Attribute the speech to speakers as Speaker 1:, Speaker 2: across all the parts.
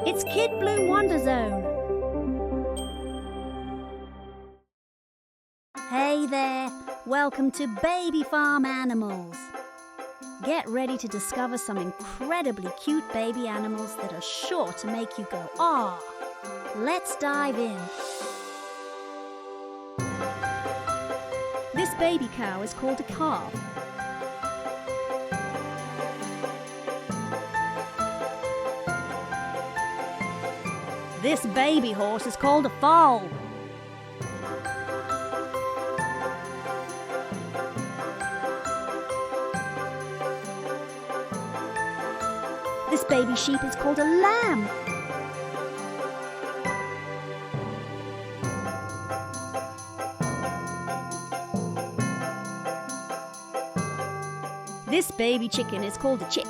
Speaker 1: It's Kid Bloom Wonder Zone. Hey there, welcome to Baby Farm Animals. Get ready to discover some incredibly cute baby animals that are sure to make you go, "Ah!" Let's dive in. This baby cow is called a calf. This baby horse is called a foal. This baby sheep is called a lamb. This baby chicken is called a chick.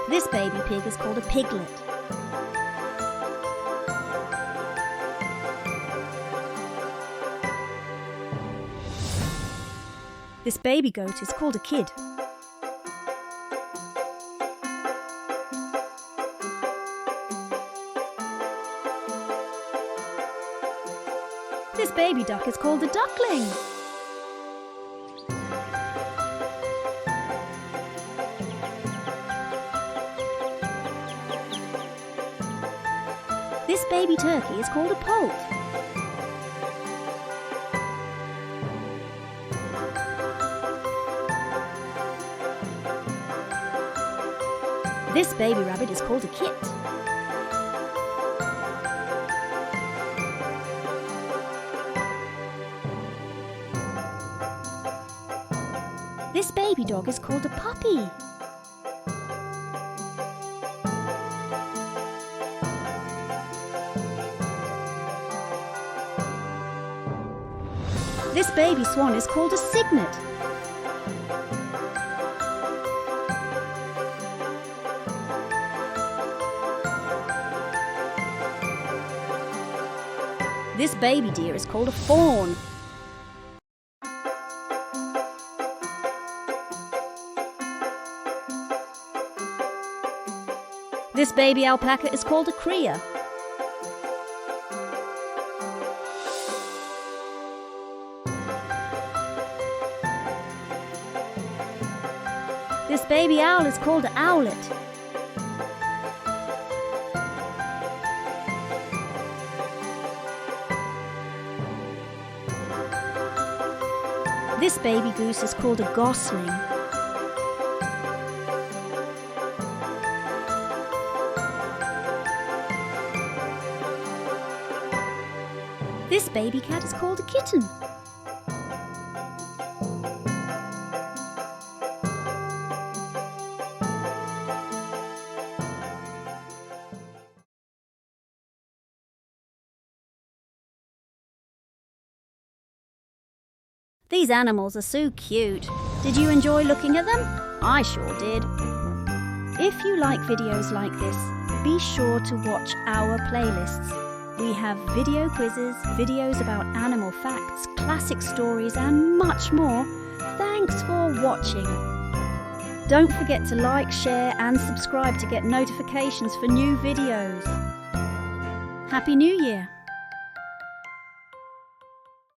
Speaker 1: This baby pig is called a piglet. This baby goat is called a kid. This baby duck is called a duckling. This baby turkey is called a poult. This baby rabbit is called a kit. This baby dog is called a puppy. This baby swan is called a cygnet. This baby deer is called a fawn. This baby alpaca is called a cria. This baby owl is called an owlet. This baby goose is called a gosling. This baby cat is called a kitten. These animals are so cute. Did you enjoy looking at them? I sure did. If you like videos like this, be sure to watch our playlists. We have video quizzes, videos about animal facts, classic stories and much more. Thanks for watching. Don't forget to like, share and subscribe to get notifications for new videos. Happy New Year!